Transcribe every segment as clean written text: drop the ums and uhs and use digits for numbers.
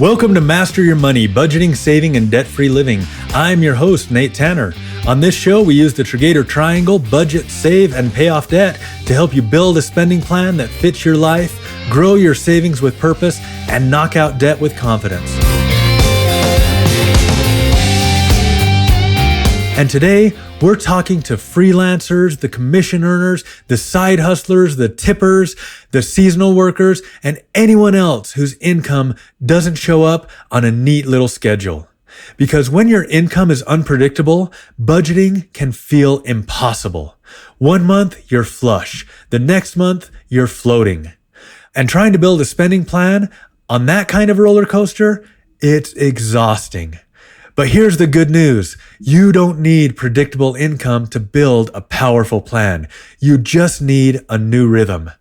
Welcome to Master Your Money, Budgeting, Saving, and Debt-Free Living. I'm your host, Nate Tanner. On this show, we use the Triggator triangle, budget, save, and pay off debt to help you build a spending plan that fits your life, grow your savings with purpose, and knock out debt with confidence. And today, we're talking to freelancers, the commission earners, the side hustlers, the tippers, the seasonal workers, and anyone else whose income doesn't show up on a neat little schedule. Because when your income is unpredictable, budgeting can feel impossible. 1 month, you're flush. The next month, you're floating. And trying to build a spending plan on that kind of roller coaster, it's exhausting. But here's the good news. You don't need predictable income to build a powerful plan. You just need a new rhythm.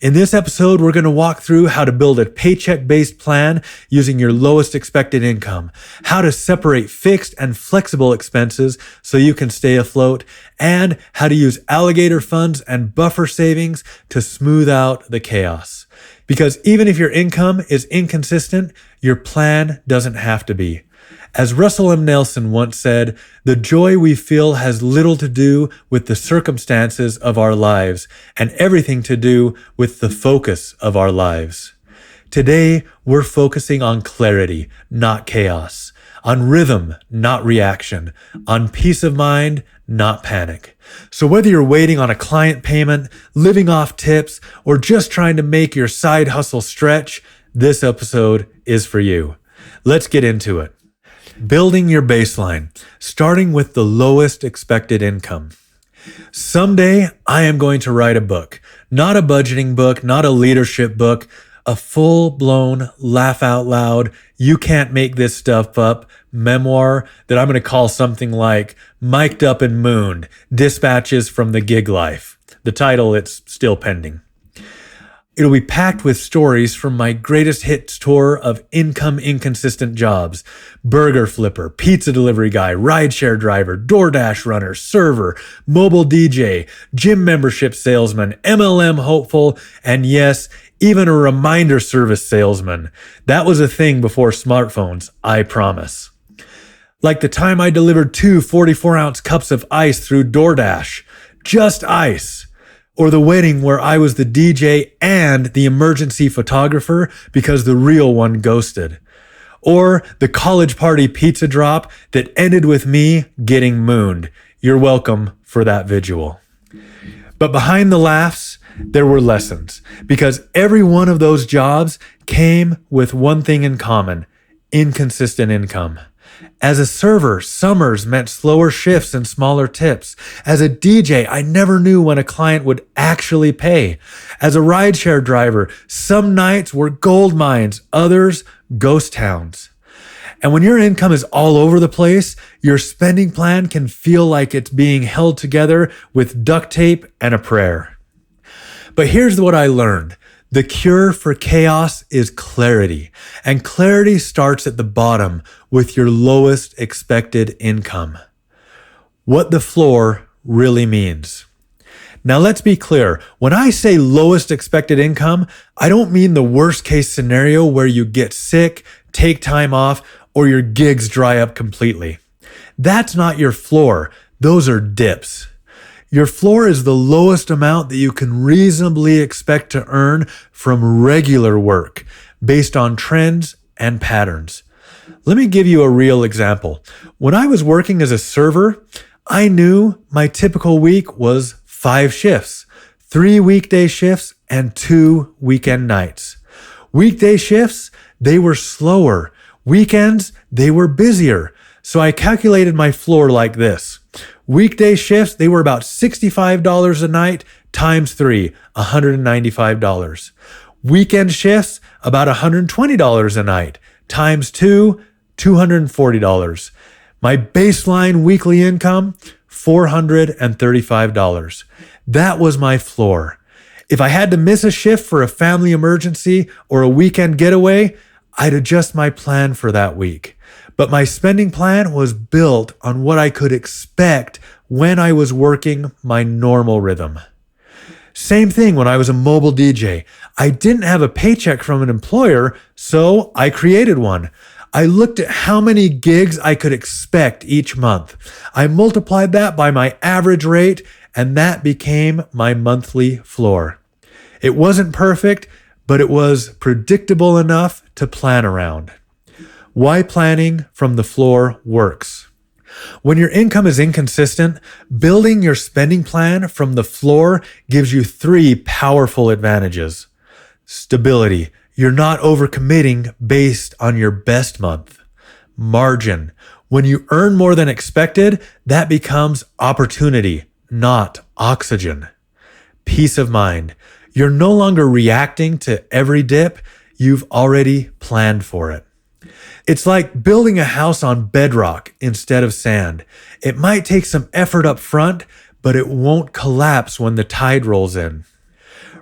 In this episode, we're going to walk through how to build a paycheck-based plan using your lowest expected income, how to separate fixed and flexible expenses so you can stay afloat, and how to use Alligator Funds and buffer savings to smooth out the chaos. Because even if your income is inconsistent, your plan doesn't have to be. As Russell M. Nelson once said, the joy we feel has little to do with the circumstances of our lives and everything to do with the focus of our lives. Today, we're focusing on clarity, not chaos, on rhythm, not reaction, on peace of mind, not panic. So whether you're waiting on a client payment, living off tips, or just trying to make your side hustle stretch, this episode is for you. Let's get into it. Building your baseline, starting with the lowest expected income. Someday, I am going to write a book, not a budgeting book, not a leadership book, a full-blown, laugh out loud, you can't make this stuff up memoir that I'm going to call something like Mic'd Up and Mooned, Dispatches from the Gig Life. The title, it's still pending. It'll be packed with stories from my greatest hits tour of income inconsistent jobs. Burger flipper, pizza delivery guy, rideshare driver, DoorDash runner, server, mobile DJ, gym membership salesman, MLM hopeful, and yes, even a reminder service salesman. That was a thing before smartphones, I promise. Like the time I delivered 2 44-ounce cups of ice through DoorDash. Just ice. Or the wedding where I was the DJ and the emergency photographer because the real one ghosted. Or the college party pizza drop that ended with me getting mooned. You're welcome for that visual. But behind the laughs, there were lessons because every one of those jobs came with one thing in common: inconsistent income. As a server, summers meant slower shifts and smaller tips. As a DJ, I never knew when a client would actually pay. As a rideshare driver, some nights were gold mines, others ghost towns. And when your income is all over the place, your spending plan can feel like it's being held together with duct tape and a prayer. But here's what I learned. The cure for chaos is clarity, and clarity starts at the bottom with your lowest expected income. What the floor really means. Now let's be clear. When I say lowest expected income, I don't mean the worst case scenario where you get sick, take time off, or your gigs dry up completely. That's not your floor. Those are dips. Your floor is the lowest amount that you can reasonably expect to earn from regular work based on trends and patterns. Let me give you a real example. When I was working as a server, I knew my typical week was 5 shifts, 3 weekday shifts and 2 weekend nights. Weekday shifts, they were slower. Weekends, they were busier. So I calculated my floor like this. Weekday shifts, they were about $65 a night times 3, $195. Weekend shifts, about $120 a night times 2, $240. My baseline weekly income, $435. That was my floor. If I had to miss a shift for a family emergency or a weekend getaway, I'd adjust my plan for that week. But my spending plan was built on what I could expect when I was working my normal rhythm. Same thing when I was a mobile DJ. I didn't have a paycheck from an employer, so I created one. I looked at how many gigs I could expect each month. I multiplied that by my average rate, and that became my monthly floor. It wasn't perfect, but it was predictable enough to plan around. Why planning from the floor works. When your income is inconsistent, building your spending plan from the floor gives you 3 powerful advantages. Stability. You're not overcommitting based on your best month. Margin. When you earn more than expected, that becomes opportunity, not oxygen. Peace of mind. You're no longer reacting to every dip. You've already planned for it. It's like building a house on bedrock instead of sand. It might take some effort up front, but it won't collapse when the tide rolls in.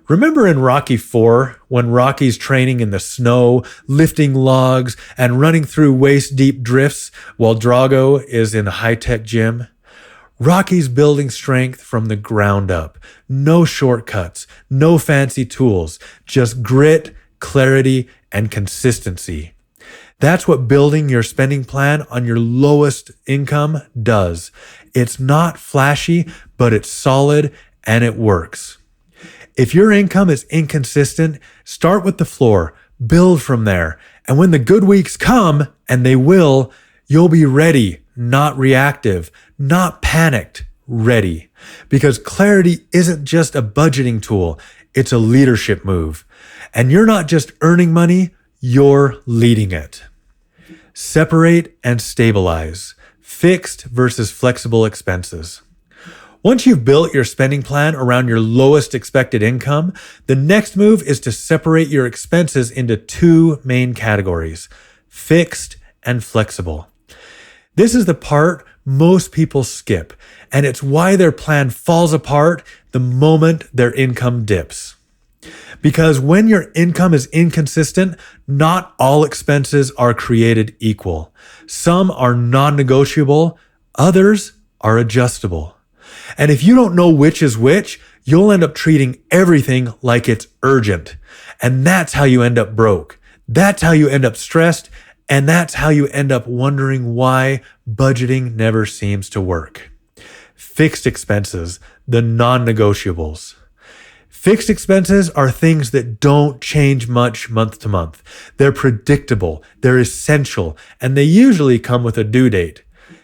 Remember in Rocky IV, when Rocky's training in the snow, lifting logs, and running through waist-deep drifts while Drago is in a high-tech gym? Rocky's building strength from the ground up. No shortcuts, no fancy tools, just grit, clarity, and consistency. That's what building your spending plan on your lowest income does. It's not flashy, but it's solid and it works. If your income is inconsistent, start with the floor, build from there. And when the good weeks come, and they will, you'll be ready, not reactive, not panicked, ready. Because clarity isn't just a budgeting tool, it's a leadership move. And you're not just earning money, you're leading it. Separate and stabilize. Fixed versus flexible expenses. Once you've built your spending plan around your lowest expected income, the next move is to separate your expenses into 2 main categories, fixed and flexible. This is the part most people skip, and it's why their plan falls apart the moment their income dips. Because when your income is inconsistent, not all expenses are created equal. Some are non-negotiable, others are adjustable. And if you don't know which is which, you'll end up treating everything like it's urgent. And that's how you end up broke. That's how you end up stressed. And that's how you end up wondering why budgeting never seems to work. Fixed expenses, the non-negotiables. Fixed expenses are things that don't change much month to month. They're predictable, they're essential, and they usually come with a due date.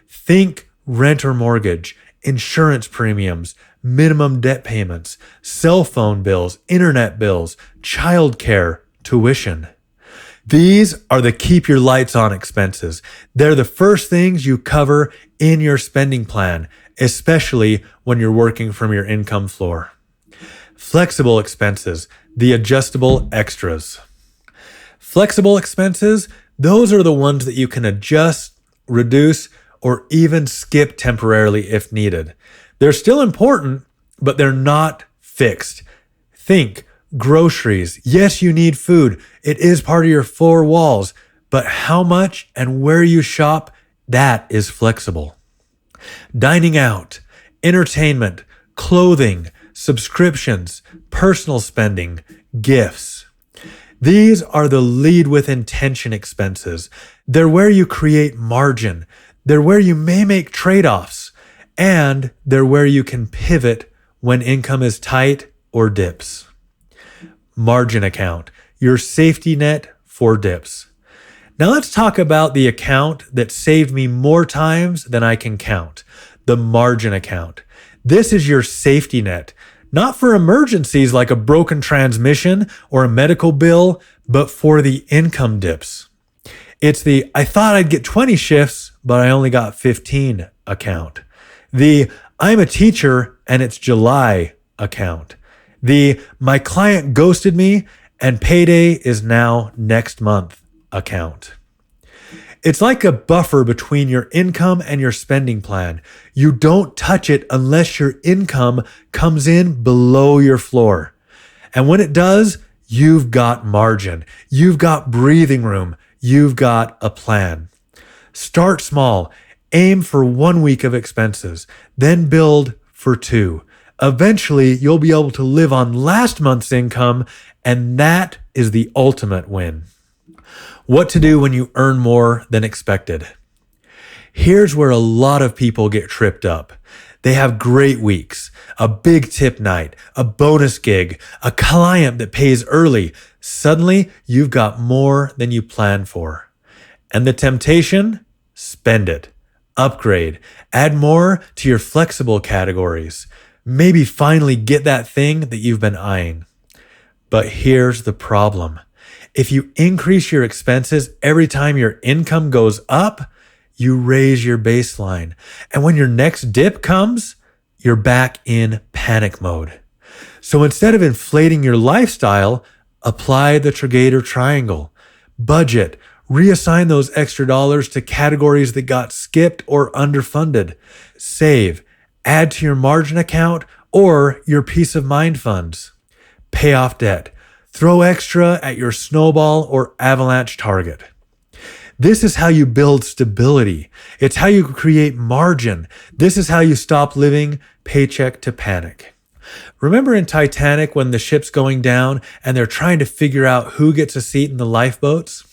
Think rent or mortgage, insurance premiums, minimum debt payments, cell phone bills, internet bills, childcare, tuition. These are the keep your lights on expenses. They're the first things you cover in your spending plan, especially when you're working from your income floor. Flexible expenses, the adjustable extras. Flexible expenses, those are the ones that you can adjust, reduce, or even skip temporarily if needed. They're still important, but they're not fixed. Think groceries. Yes, you need food. It is part of your 4 walls, but how much and where you shop, that is flexible. Dining out, entertainment, clothing, subscriptions, personal spending, gifts. These are the lead with intention expenses. They're where you create margin. They're where you may make trade-offs. And they're where you can pivot when income is tight or dips. Margin account, your safety net for dips. Now let's talk about the account that saved me more times than I can count, the margin account. This is your safety net, not for emergencies like a broken transmission or a medical bill, but for the income dips. It's the I thought I'd get 20 shifts, but I only got 15 account. The I'm a teacher and it's July account. The my client ghosted me and payday is now next month account. It's like a buffer between your income and your spending plan. You don't touch it unless your income comes in below your floor. And when it does, you've got margin. You've got breathing room. You've got a plan. Start small. Aim for 1 week of expenses. Then build for 2. Eventually, you'll be able to live on last month's income, and that is the ultimate win. What to do when you earn more than expected? Here's where a lot of people get tripped up. They have great weeks, a big tip night, a bonus gig, a client that pays early. Suddenly, you've got more than you planned for. And the temptation? Spend it. Upgrade. Add more to your flexible categories. Maybe finally get that thing that you've been eyeing. But here's the problem. If you increase your expenses every time your income goes up, you raise your baseline. And when your next dip comes, you're back in panic mode. So instead of inflating your lifestyle, apply the Triggator triangle. Budget. Reassign those extra dollars to categories that got skipped or underfunded. Save. Add to your margin account or your peace of mind funds. Pay off debt. Throw extra at your snowball or avalanche target. This is how you build stability. It's how you create margin. This is how you stop living paycheck to panic. Remember in Titanic when the ship's going down and they're trying to figure out who gets a seat in the lifeboats?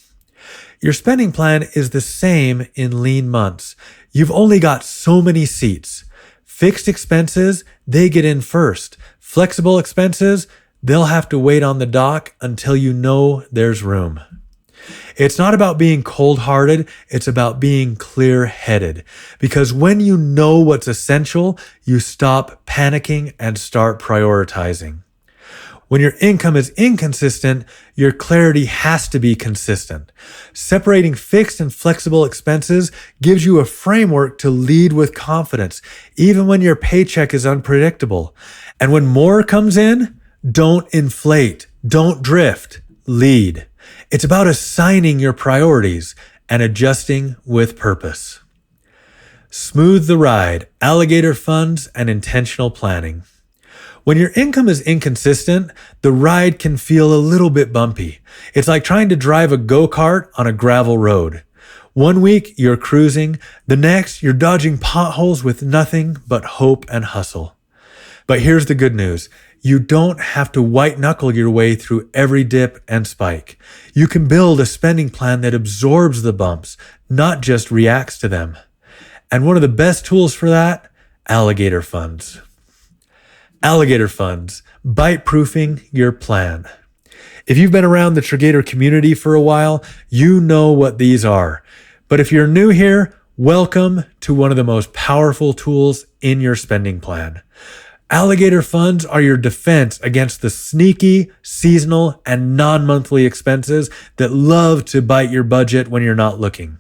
Your spending plan is the same in lean months. You've only got so many seats. Fixed expenses, they get in first. Flexible expenses, they'll have to wait on the dock until you know there's room. It's not about being cold-hearted, it's about being clear-headed. Because when you know what's essential, you stop panicking and start prioritizing. When your income is inconsistent, your clarity has to be consistent. Separating fixed and flexible expenses gives you a framework to lead with confidence, even when your paycheck is unpredictable. And when more comes in, don't inflate, don't drift, lead. It's about assigning your priorities and adjusting with purpose. Smooth the ride, Alligator Funds, and intentional planning. When your income is inconsistent, the ride can feel a little bit bumpy. It's like trying to drive a go-kart on a gravel road. One week, you're cruising. The next, you're dodging potholes with nothing but hope and hustle. But here's the good news. You don't have to white-knuckle your way through every dip and spike. You can build a spending plan that absorbs the bumps, not just reacts to them. And one of the best tools for that? Alligator Funds. Alligator Funds, bite-proofing your plan. If you've been around the Triggator community for a while, you know what these are. But if you're new here, welcome to one of the most powerful tools in your spending plan. Alligator Funds are your defense against the sneaky, seasonal, and non-monthly expenses that love to bite your budget when you're not looking.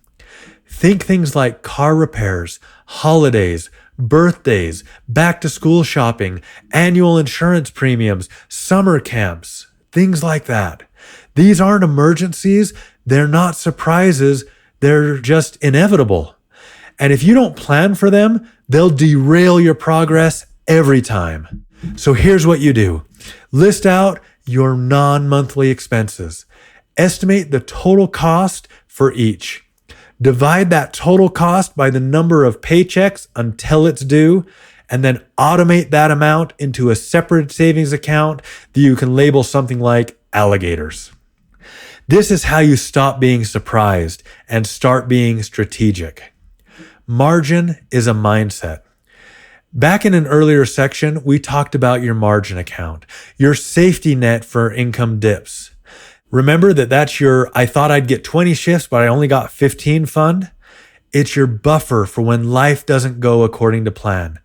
Think things like car repairs, holidays, birthdays, back-to-school shopping, annual insurance premiums, summer camps, things like that. These aren't emergencies, they're not surprises, they're just inevitable. And if you don't plan for them, they'll derail your progress every time. So here's what you do. List out your non-monthly expenses. Estimate the total cost for each. Divide that total cost by the number of paychecks until it's due, and then automate that amount into a separate savings account that you can label something like alligators. This is how you stop being surprised and start being strategic. Margin is a mindset. Back in an earlier section, we talked about your margin account, your safety net for income dips. Remember that's your, I thought I'd get 20 shifts, but I only got 15 fund? It's your buffer for when life doesn't go according to plan.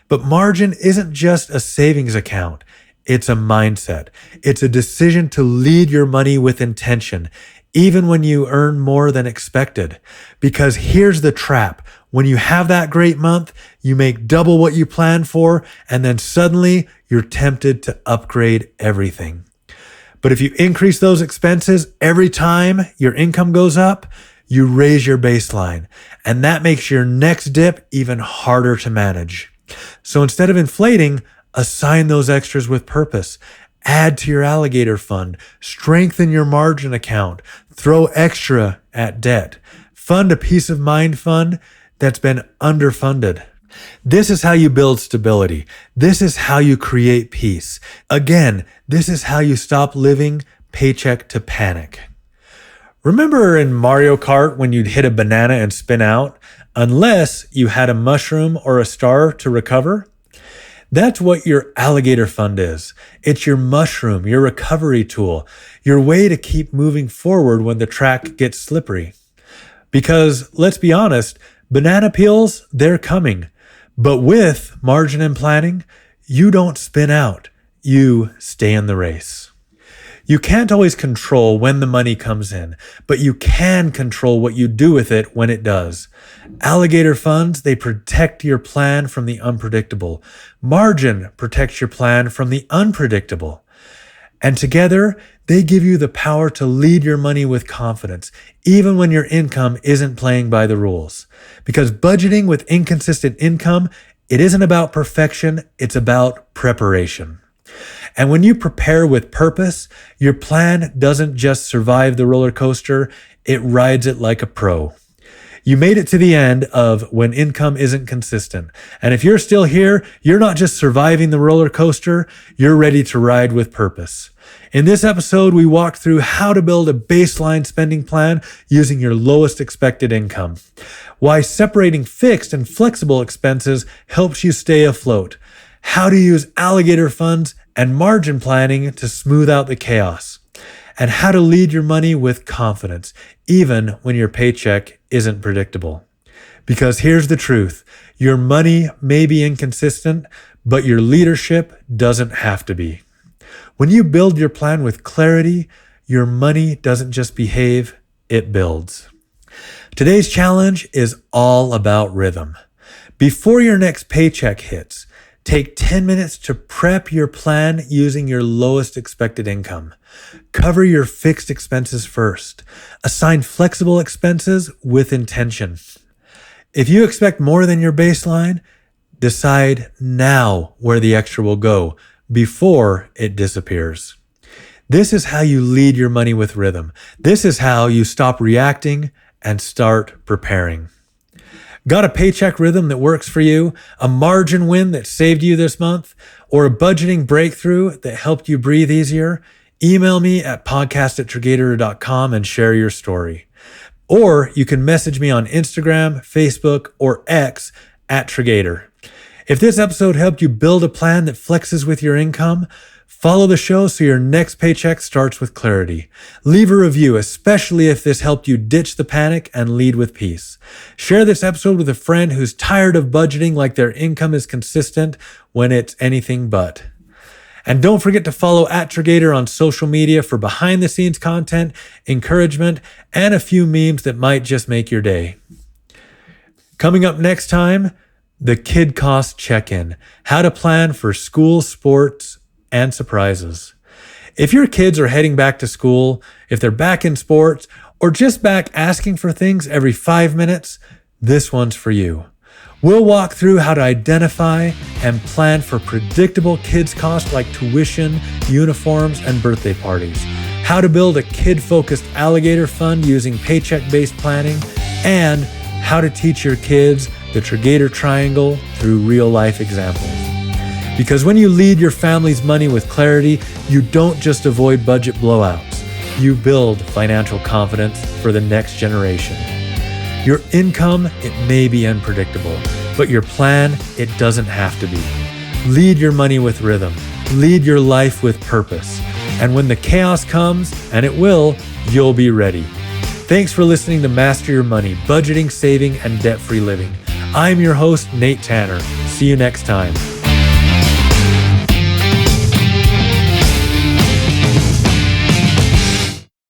But margin isn't just a savings account. It's a mindset. It's a decision to lead your money with intention, even when you earn more than expected. Because here's the trap. When you have that great month, you make double what you planned for, and then suddenly you're tempted to upgrade everything. But if you increase those expenses every time your income goes up, you raise your baseline, and that makes your next dip even harder to manage. So instead of inflating, assign those extras with purpose. Add to your alligator fund, strengthen your margin account, throw extra at debt, fund a peace of mind fund that's been underfunded. This is how you build stability. This is how you create peace. Again, this is how you stop living paycheck to panic. Remember in Mario Kart when you'd hit a banana and spin out, unless you had a mushroom or a star to recover? That's what your Alligator Fund is. It's your mushroom, your recovery tool, your way to keep moving forward when the track gets slippery. Because let's be honest, banana peels, they're coming. But with margin and planning, you don't spin out. You stay in the race. You can't always control when the money comes in, but you can control what you do with it when it does. Alligator funds, they protect your plan from the unpredictable. Margin protects your plan from the unpredictable. And together, they give you the power to lead your money with confidence, even when your income isn't playing by the rules. Because budgeting with inconsistent income, it isn't about perfection, it's about preparation. And when you prepare with purpose, your plan doesn't just survive the roller coaster, it rides it like a pro. You made it to the end of when income isn't consistent. And if you're still here, you're not just surviving the roller coaster, you're ready to ride with purpose. In this episode, we walked through how to build a baseline spending plan using your lowest expected income, why separating fixed and flexible expenses helps you stay afloat, how to use alligator funds and margin planning to smooth out the chaos, and how to lead your money with confidence, even when your paycheck isn't predictable. Because here's the truth, your money may be inconsistent, but your leadership doesn't have to be. When you build your plan with clarity, your money doesn't just behave, it builds. Today's challenge is all about rhythm. Before your next paycheck hits, take 10 minutes to prep your plan using your lowest expected income. Cover your fixed expenses first. Assign flexible expenses with intention. If you expect more than your baseline, decide now where the extra will go before it disappears. This is how you lead your money with rhythm. This is how you stop reacting and start preparing. Got a paycheck rhythm that works for you, a margin win that saved you this month, or a budgeting breakthrough that helped you breathe easier? Email me at podcast@Triggator.com and share your story. Or you can message me on Instagram, Facebook, or X at Triggator. If this episode helped you build a plan that flexes with your income, follow the show so your next paycheck starts with clarity. Leave a review, especially if this helped you ditch the panic and lead with peace. Share this episode with a friend who's tired of budgeting like their income is consistent when it's anything but. And don't forget to follow at Triggator on social media for behind the scenes content, encouragement, and a few memes that might just make your day. Coming up next time, the Kid Cost Check-In, how to plan for school, sports, and surprises. If your kids are heading back to school, if they're back in sports, or just back asking for things every 5 minutes, this one's for you. We'll walk through how to identify and plan for predictable kids costs like tuition, uniforms, and birthday parties, how to build a kid-focused alligator fund using paycheck-based planning, and how to teach your kids the Triggator triangle through real-life examples. Because when you lead your family's money with clarity, you don't just avoid budget blowouts. You build financial confidence for the next generation. Your income, it may be unpredictable, but your plan, it doesn't have to be. Lead your money with rhythm. Lead your life with purpose. And when the chaos comes, and it will, you'll be ready. Thanks for listening to Master Your Money, Budgeting, Saving, and Debt-Free Living. I'm your host, Nate Tanner. See you next time.